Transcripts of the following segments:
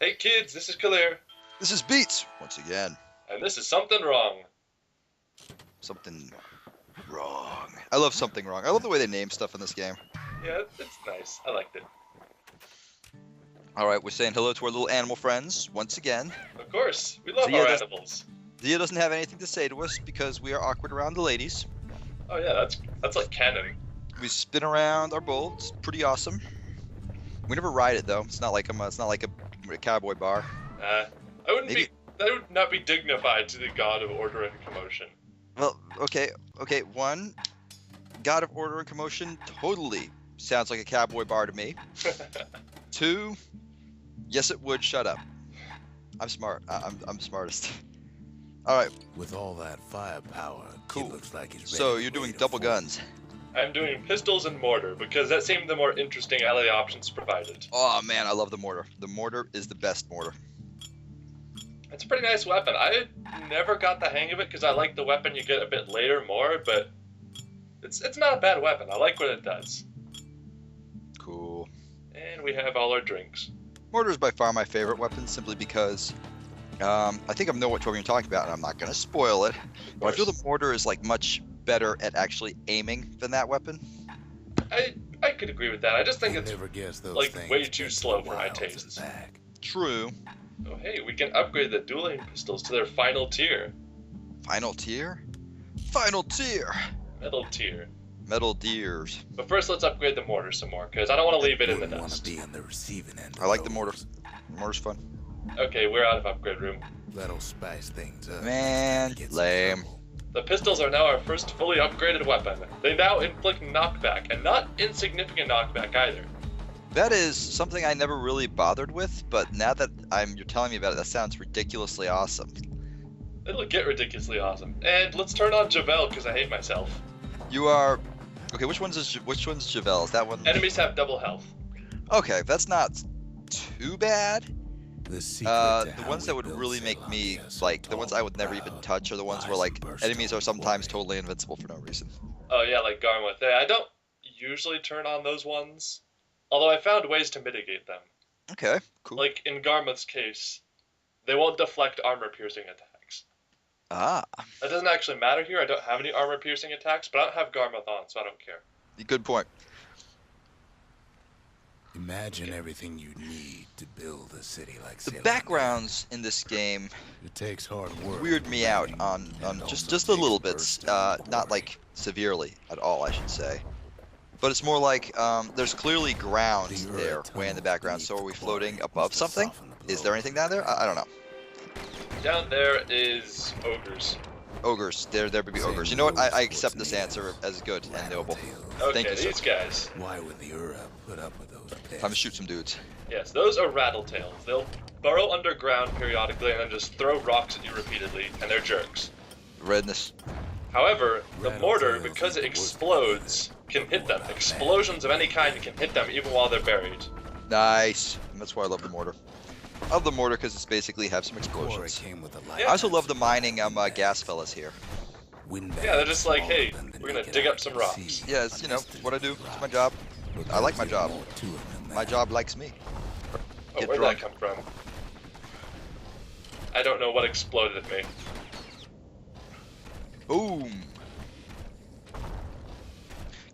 Hey kids, this is Kalir, This is Beats, once again. and this is Something Wrong. Something wrong. I love Something Wrong. I love the way they name stuff in this game. Yeah, it's nice. I liked it. Alright, we're saying hello to our little animal friends, once again. Of course, we love Zia our does- animals. Zia doesn't have anything to say to us because we are awkward around the ladies. Oh yeah, that's like canon. We spin around our bowl. It's pretty awesome. We never ride it though. It's not like a cowboy bar. I that would not be dignified to the god of order and commotion. Well, okay. One, God of Order and Commotion totally sounds like a cowboy bar to me. Two, yes it would. Shut up. I'm smart. I'm smartest. All right. With all that firepower, Cool. it looks like he's So ready you're to doing wait double for guns. I'm doing pistols and mortar because that seemed the more interesting out of the options provided. Oh man, I love the mortar. The mortar is the best mortar. It's a pretty nice weapon. I never got the hang of it because I like the weapon you get a bit later more, but it's not a bad weapon. I like what it does. Cool. And we have all our drinks. Mortar is by far my favorite weapon, simply because I think I know what we're talking about, and I'm not going to spoil it. But I feel the mortar is like much better at actually aiming than that weapon. I could agree with that. I just think You it's never guess those like, things way too get slow the for my wilds and tastes. back. True. oh hey, we can upgrade the dueling pistols to their final tier, Final tier? Final tier! metal tier. Metal Deers. But first, let's upgrade the mortar some more because I don't want to leave it in the Wouldn't wanna dust. be on the receiving end of I like the those. mortar. Mortar's fun. Okay, we're out of upgrade room. That'll spice things up. Man, Get some lame. trouble. The pistols are now our first fully upgraded weapon. They now inflict knockback, and not insignificant knockback either. That is something I never really bothered with, but now that you're telling me about it, that sounds ridiculously awesome. It'll get ridiculously awesome. And let's turn on Javel because I hate myself. You are okay. Which one's Javel? Is that one? Enemies have double health. Okay, that's not too bad. The secret to The how ones we that would build really make me Ceylon like so the ones tall I would and never even proud touch are the ones where lies like and burst enemies of are sometimes glory. totally invincible for no reason. Oh yeah, like Garmouth. Yeah, I don't usually turn on those ones. Although I found ways to mitigate them. Okay, cool. Like in Garmouth's case, they won't deflect armor-piercing attacks. Ah, That doesn't actually matter here. I don't have any armor-piercing attacks, but I don't have Garmouth on, so I don't care. good point. Imagine everything you need to build a city like The Ceylon. backgrounds in this game It takes hard work. weird me out on and just also a little takes bit, bursts of not glory. like severely at all, I should say. But it's more like there's clearly ground The there earth way in the tunnels background. beneath So are the we quarry floating was above to something? soften the Is there blow. anything down there? I don't know. Down there is ogres. Ogres. There would be Same ogres. You know what? rules I for accept what's this answer as good and noble. Rattletails. Okay, Thank you, sir. these guys. Why would the Ura put up with those pests? Time to shoot some dudes. Yes, those are rattletails. They'll burrow underground periodically and then just throw rocks at you repeatedly, and they're jerks. Redness. However, the Rattletails mortar, are because it the worst explodes, part of can it. hit them. What about Explosions of any kind can hit them even while they're buried. Nice. And that's why I love the mortar. I love the mortar because it's basically have some The quarry explosions. came with a Yeah. I also love the lighthouse mining and gas fellas here. windbags Yeah, they're just like, smaller hey, than the we're gonna naked dig eye up some can rocks. see Yeah, it's what I do. underneath It's the my rock. job. But I like there's my job. even more to it than My that. job likes me. Oh, Get where'd drunk. that come from? I don't know what exploded at me. Boom.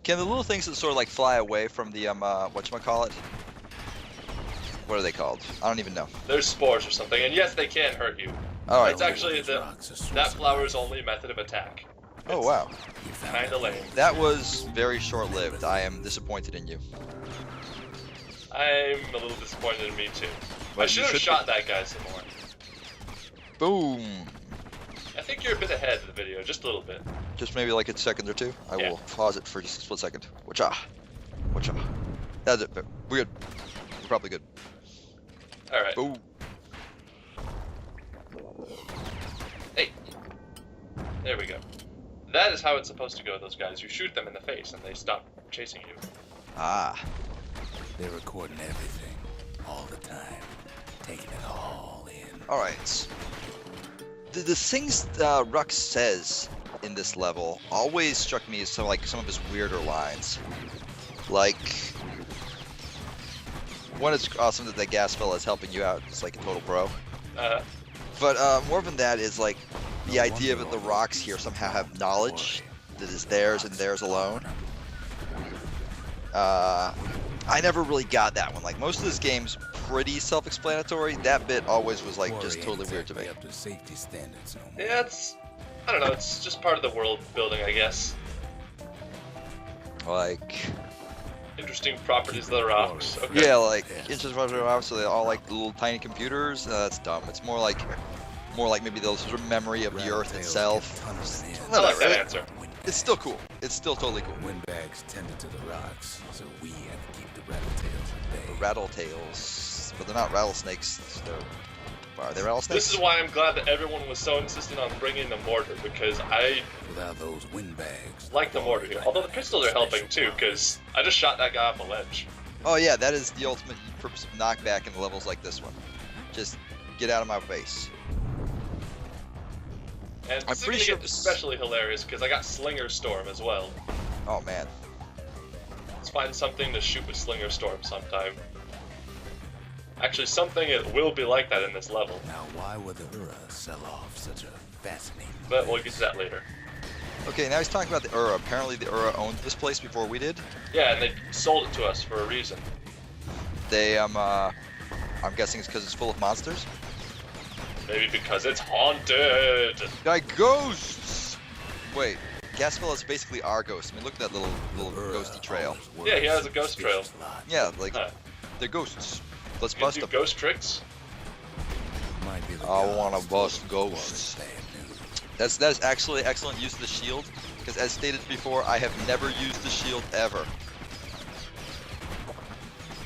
Can the little things that sort of like fly away from the whatchamacallit? What are they called? I don't even know. There's spores or something, and yes, they can hurt you. All right. It's actually These the rocks are source that of flower's life. only method of attack. Oh wow. You found Kinda a lame. way. That was very short-lived. I am disappointed in you. I'm a little disappointed in me too. I Well, should you have should shot that guy some more. Boom. I think you're a bit ahead of the video, just a little bit. Just maybe like a second or two. I Yeah. will pause it for just a split second. Watcha. Watcha. That's it. We're good. We're probably good. All right. Boom. Hey. There we go. That is how it's supposed to go, those guys. You shoot them in the face and they stop chasing you. Ah. They're recording everything, all the time, taking it all in. All right. The things Rux says in this level always struck me as some of his weirder lines. Like One, it's awesome that that gas fella is helping you out. It's like a total pro. Uh, But more than that is like the idea that the rocks here somehow have knowledge that is theirs and theirs alone. I never really got that one. Like most of this game's pretty self-explanatory. That bit always was like just totally weird to me. Up to safety standards no more. yeah, I don't know. It's just part of the world building, I guess. Like Interesting properties of the rocks. Okay. yeah, like inches rocks, so they all like little tiny computers. That's dumb. It's more like maybe those sort of memory of the Earth itself. I like that answer. It's still cool. It's still totally cool. Windbags tended to the rocks, so we have to keep the rattletails at bay. Rattletails, but they're not rattlesnakes. Are they rattlesnakes? This is why I'm glad that everyone was so insistent on bringing the mortar, because I Without those windbags. like the mortar here. Although the pistols are helping too, because I just shot that guy off a ledge. Oh yeah, that is the ultimate purpose of knockback in levels like this one. Just get out of my face. And I'm this pretty is sure gonna get especially hilarious because I got Slinger Storm as well. Oh man. Let's find something to shoot with Slinger Storm sometime. Actually, something it will be like that in this level, Now, why would the Ura sell off such a fascinating but we'll get place? to that later. Okay, now he's talking about the Ura. Apparently the Ura owned this place before we did. Yeah, and they sold it to us for a reason. They I'm guessing it's because it's full of monsters. Maybe because it's haunted. Like ghosts. Wait, Gasville is basically our ghost. I mean, look at that little Ura ghosty trail. always Yeah, he has works a ghost trail. suspicious lot. Yeah, like Huh. they're ghosts. Let's You can bust do them. ghost tricks. Might be the I gods wanna told bust us what ghosts. is bad news. That is actually excellent use of the shield, because as stated before, I have never used the shield ever.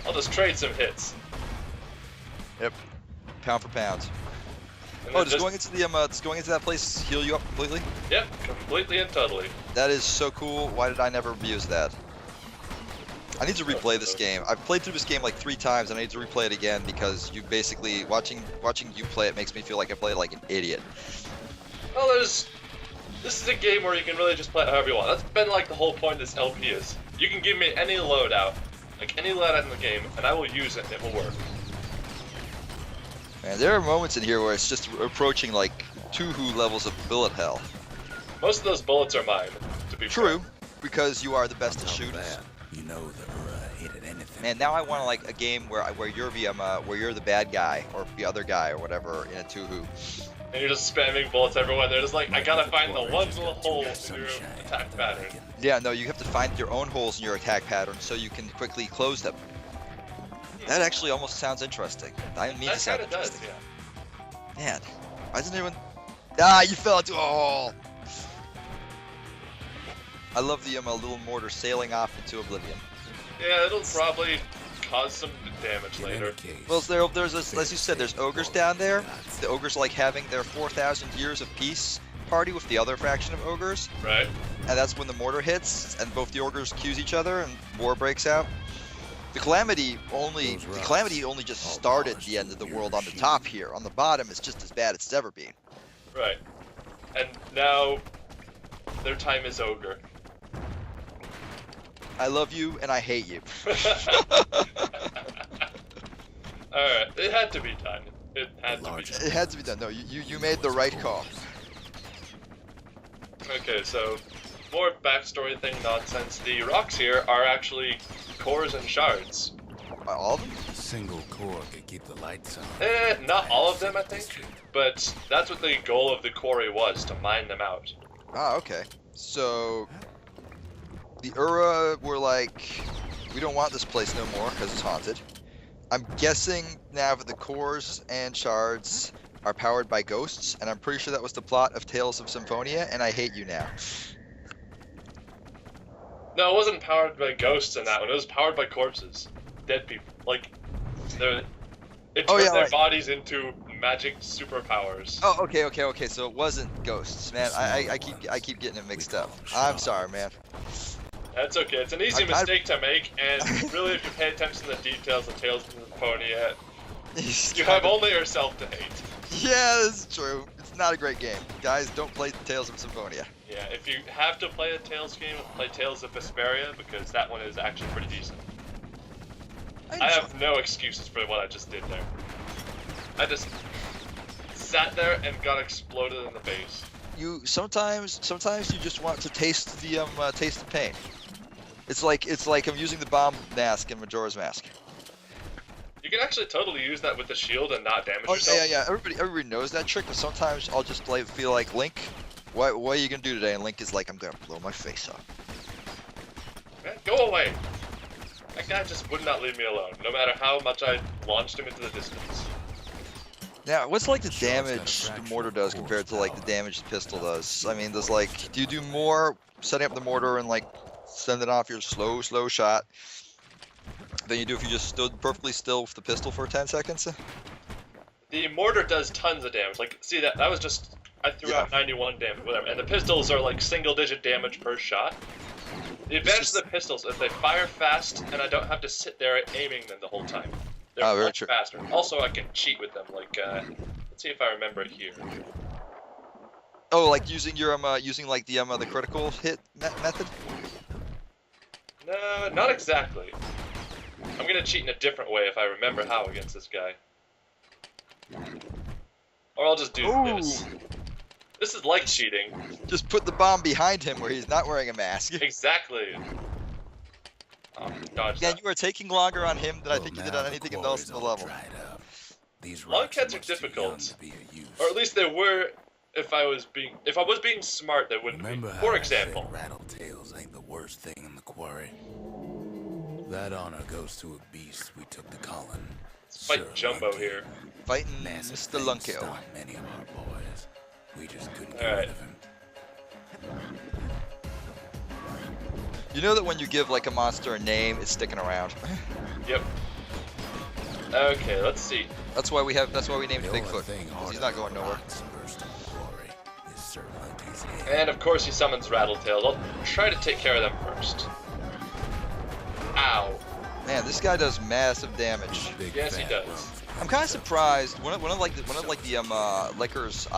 I'll just trade some hits. Yep, pound for pound. And Oh, then does going into the does going into that place heal you up completely? Yep, completely and totally. That is so cool. Why did I never use that? I need to replay this game. I've played through this game like 3 times, and I need to replay it again because you basically watching you play it makes me feel like I played like an idiot. Well, this is a game where you can really just play it however you want. That's been like the whole point of this LP is. You can give me any loadout, like any loadout in the game, and I will use it and it will work. And there are moments in here where it's just approaching like Tuhu levels of bullet hell. Most of those bullets are mine, to be True, fair. because you are the best at Tell shooters. that, you know the Ura hated anything. Man, now I want like a game where you're the bad guy or the other guy or whatever in a Tuhu. And you're just spamming bullets everywhere. They're just like, I Might gotta be find the quarry one just little got too hole much in your sunshine. attack pattern. Yeah, no, you have to find your own holes in your attack pattern so you can quickly close them. That actually almost sounds interesting. I didn't mean to That sound kinda does, interesting. yeah. Man, I didn't even. Ah, you fell into a hole. I love the little mortar sailing off into oblivion. Yeah, it'll probably cause some damage In any later. case, Well, there's as you said, there's ogres down there. The ogres like having their 4,000 years of peace party with the other faction of ogres, Right? and that's when the mortar hits, and both the ogres accuse each other, and war breaks out. The calamity only just started the end of the world on the top here. On the bottom, it's just as bad as it's ever been. Right. And now their time is ogre. I love you and I hate you. Alright, it had to be done. It had to be Large. done. It had to be done. No, you made the right call. Okay, so more backstory thing nonsense. The rocks here are actually cores and shards. All of them? a single core could keep the lights on. Not all of them, I think. But that's what the goal of the quarry was, to mine them out. Ah, okay. So the Ura were like, we don't want this place no more because it's haunted. I'm guessing now that the cores and shards are powered by ghosts, and I'm pretty sure that was the plot of Tales of Symphonia, and I hate you now. No, it wasn't powered by ghosts in that one. It was powered by corpses. Dead people. Like, it turned their right. bodies into magic superpowers. Oh, okay. So it wasn't ghosts, man. I keep getting it mixed up. I'm sorry, man. That's okay. It's an easy I- mistake to make, and really, if you pay attention to the details of Tales of Symphonia, you have only yourself to hate. Yeah, that's true. It's not a great game. Guys, don't play Tales of Symphonia. Yeah, if you have to play a Tales game, play Tales of Vesperia, because that one is actually pretty decent. I have no excuses for what I just did there. I just sat there and got exploded in the face. You sometimes you just want to taste the pain. It's like I'm using the bomb mask in Majora's Mask. You can actually totally use that with the shield and not damage Oh yourself. yeah. Everybody knows that trick, but sometimes I'll just feel like Link. What are you gonna do today? And Link is like, I'm gonna blow my face off. Man, go away. That guy just would not leave me alone, no matter how much I launched him into the distance. Now, what's like the damage the mortar does compared to like the damage the pistol does? I mean, do you do more setting up the mortar and like sending off your slow shot than you do if you just stood perfectly still with the pistol for 10 seconds? The mortar does tons of damage. Like, see that was just, I threw out 91 damage, whatever. And the pistols are like single-digit damage per shot. The advantage of the pistols is they fire fast, and I don't have to sit there aiming them the whole time. They're much faster. Also, I can cheat with them. Like, let's see if I remember it here. Oh, like using your using like the critical hit method? No, not exactly. I'm gonna cheat in a different way if I remember how against this guy. Or I'll just do this. This is like cheating. Just put the bomb behind him where he's not wearing a mask. Exactly. Oh, dodge Yeah, that. you are taking longer on him than I think you did on anything else in the level. Long cats are difficult, or at least they were. If I was being smart, they wouldn't be. For example, Rattletails ain't the worst thing in the quarry. That honor goes to a beast we took to Colin. let's fight Jumbo here. Fighting Mr. Lunkio. Many of our boys. We just couldn't get All right. rid of him. You know that when you give like a monster a name, it's sticking around. Yep. Okay, let's see. That's why we named The only Bigfoot. thing 'Cause harder he's not than going nowhere. rocks burst in the quarry is Sir Lunky's head. And of course, he summons Rattletails. I'll try to take care of them first. Ow. Man, this guy does massive damage. Big Yes, he fat does. lump. I'm kind of surprised. One of the liquors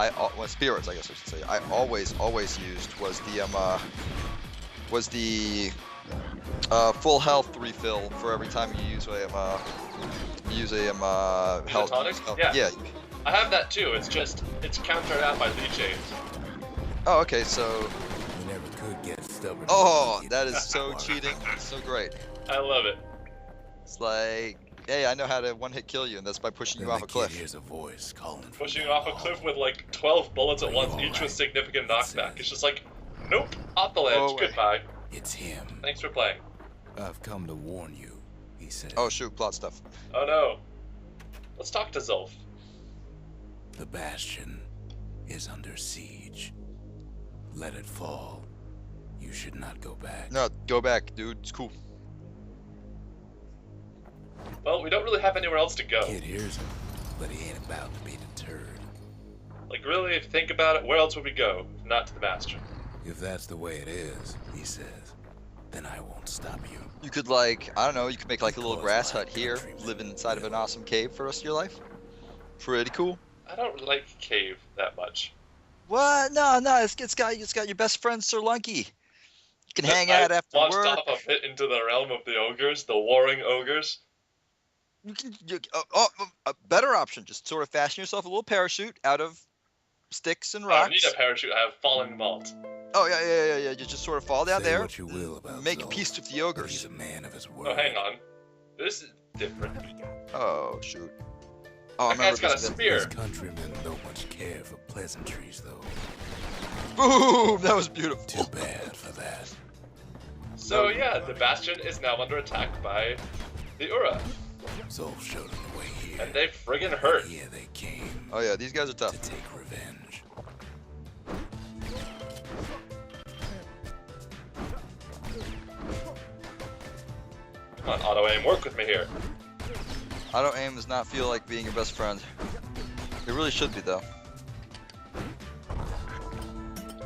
spirits, I guess I should say, I always used was the full health refill for every time you use a health. tonic? Yeah. I have that too. It's countered out by leeches. Oh, okay. So. You never could get stubborn. Oh, that is so cheating. It's so great. I love it. It's like, hey, I know how to one-hit kill you, and that's by pushing you off a cliff. Here's a voice calling from Pushing the you off a hall. cliff with like 12 bullets at once, each with significant knockback. It's just like, nope, off the ledge, Go away. goodbye. It's him. Thanks for playing. I've come to warn you, he said. Oh shoot, plot stuff. Oh no. Let's talk to Zulf. The Bastion is under siege. Let it fall. You should not go back. No, go back, dude. It's cool. Well, we don't really have anywhere else to go. Kid hears him, but he ain't about to be deterred. Like, really, if you think about it, where else would we go if not to the Bastion? If that's the way it is, he says, then I won't stop you. You could like, I don't know, you could make like a little grass hut here, live inside of an awesome cave for the rest of your life. Pretty cool. I don't like cave that much. What? No, it's got your best friend Sir Lunky. You can hang out after launched work. off of it into the realm of the ogres, the warring ogres. A better option, just sort of fashion yourself a little parachute out of sticks and I rocks. don't need a parachute, I have falling vault. Oh yeah. You just sort of fall down Say there. what you will about Make Zulf, peace with the but ogres. He's a man of his word. Oh, hang on. This is different. Oh shoot. Oh, I That guy's remember got a this bit. spear. His countrymen don't much care for pleasantries, though. Boom! That was beautiful. Too bad for that. So yeah, the Bastion is now under attack by the Ura. Zulf showed him the way here. And they friggin' hurt. Here they came Oh yeah, these guys are tough. to take revenge. Come on, auto aim, work with me here. Auto aim does not feel like being your best friend. It really should be though.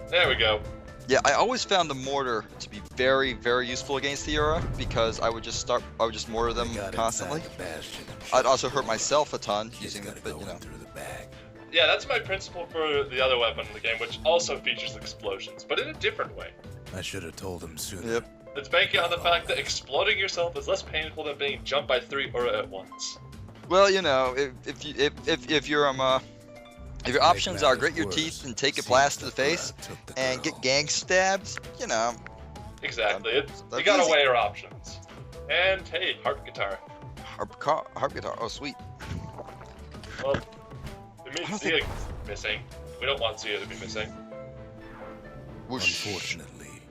There we go. Yeah, I always found the mortar to be very, very useful against the Ura because I would just mortar them They got constantly. inside the Bastion and I'd also hurt myself a ton Kid's using gotta it, but go you in know. through the bag. Yeah, that's my principle for the other weapon in the game, which also features explosions, but in a different way. I should have told him sooner. Yep. It's banking on the fact that exploding yourself is less painful than being jumped by 3 Ura at once. Well, you know, if your options are grit your teeth and take a blast to the face and get gang stabbed, you know. Exactly. You that's gotta easy. weigh your options. And hey, harp guitar. Harp guitar. Oh, sweet. Well, it means Zia is missing. We don't want Zia to be missing. Whoosh. Unfortunately,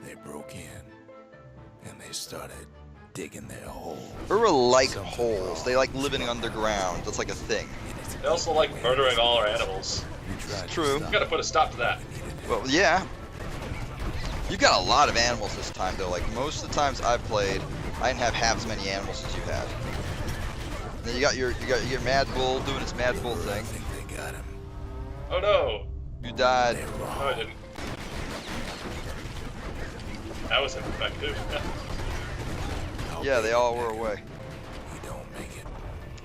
they broke in and they started digging their hole. Ura like holes. They like living underground. That's like a thing. They also like murdering all our animals. It's true. We gotta put a stop to that. Well, yeah. You've got a lot of animals this time, though. Like most of the times I've played, I didn't have half as many animals as you had. And then you got your Mad Bull doing its Mad Bull thing. I think they got him. Oh no! You died. They're No, I wrong. didn't. That was ineffective. Yeah, they all were away. You don't make it.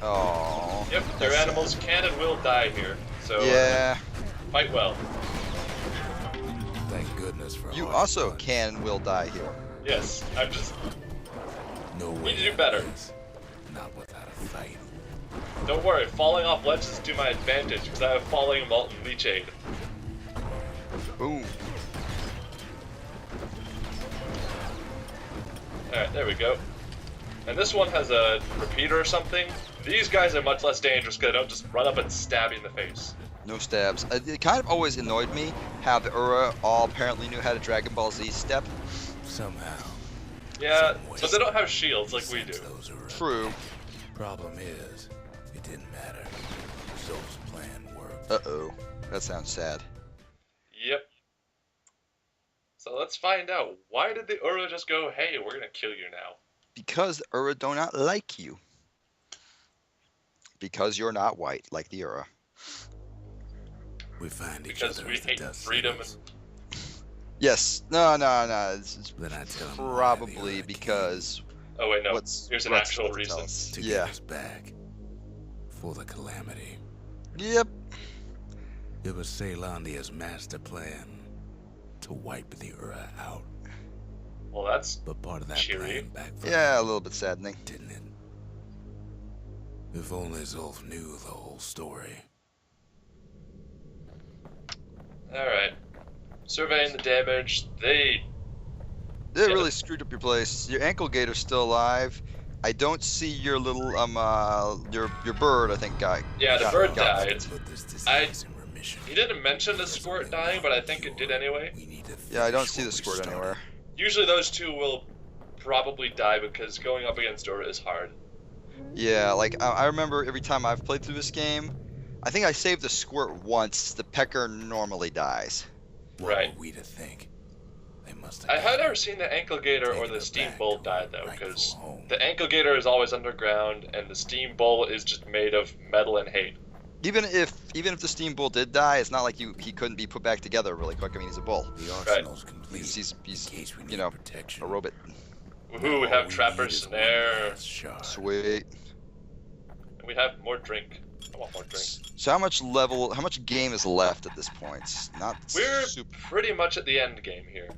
Oh. Yep, their animals can and will die here. So Yeah. fight well. Thank goodness for You hard also punch. can and will die here. Yes, I'm just. No way. Need to do better. Not without a fight. Don't worry, falling off ledges is to my advantage because I have falling molten leech aid. Boom. Alright, there we go. And this one has a repeater or something. These guys are much less dangerous because they don't just run up and stab you in the face. No stabs. It kind of always annoyed me how the Ura all apparently knew how to Dragon Ball Z step. Somehow. Yeah, Some way. but they don't have shields like we do. Those are True. Problem is, it didn't matter. Zol's plan worked. Uh-oh. That sounds sad. Yep. So let's find out. Why did the Ura just go, hey, we're gonna kill you now? Because the Ura do not like you. Because you're not white, like the Ura. We find each Because other we as the hate dust freedom settles. Yes. No. It's Then I tell him why the probably Ura because Oh wait, no. what's Here's an what's- actual what's reason. else? to Yeah. get us back for the calamity. Yep. It was Caelondia's master plan to wipe the Ura out. Well, that's But part of that Cheery. plan backfired, Yeah, a little bit saddening. didn't it? If only Zolf knew the whole story. alright. Surveying the damage, they They Yeah. really screwed up your place. Your ankle gator's still alive. I don't see your little your bird. I think got. Yeah, the bird got- died. Put this disease I- in remission. he didn't mention the squirt dying, but I think it did anyway. We need to Yeah, I don't finish see the what we squirt started. anywhere. Usually those two will probably die because going up against Ura is hard. Yeah, like I remember every time I've played through this game, I think I saved the squirt once. The pecker normally dies. What Right. were we to think? They must have I had got never seen the ankle gator or Taking the it steam back bull to die though, rightful because home. the ankle gator is always underground and the steam bull is just made of metal and hate. Even if the steam bull did die, it's not like he couldn't be put back together really quick. I mean, he's a bull. The arsenal's complete. He's in case we need you know, protection. a robot. Woohoo, we All have need Trapper is one Snare. last shard. Sweet. And we have more drink. I want more drink. So how much game is left at this point? Not We're super. pretty much at the end game here.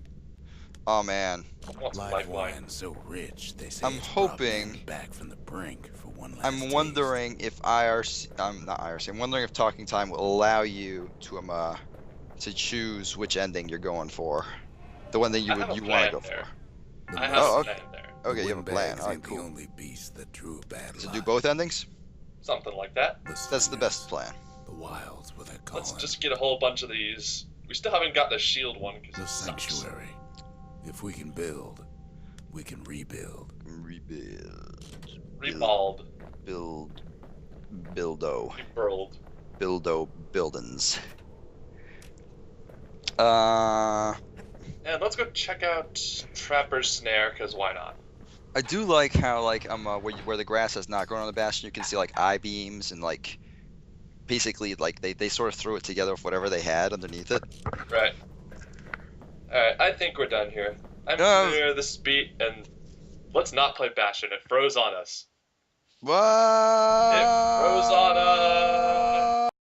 Oh man, I want some Live life wine wine. so rich, they say I'm it's probably hoping- coming back from the brink for one last I'm taste. wondering if IRC. I'm not IRC. I'm wondering if Talking Time will allow you to choose which ending you're going for. The one that you I have a want to plan go there. The I have Oh, a okay. plan there. for. Okay, you have a plan. windbags All right, ain't cool. the only beast that drew a bad To lot. do both endings? Something like that. That's the best plan. The wilds, what they call Let's it. just get a whole bunch of these. We still haven't got the shield one The because it sucks. sanctuary. If we can build, we can rebuild. Rebuild. Reballed. Buildo. Reburled. Buildins. And let's go check out Trapper's Snare, because why not? I do like how where the grass has not grown on the Bastion, you can see like I-beams and like basically like they sort of threw it together with whatever they had underneath it. Right. Alright, I think we're done here. I'm No. clear this beat, and let's not play Bastion. It froze on us. What? It froze on us.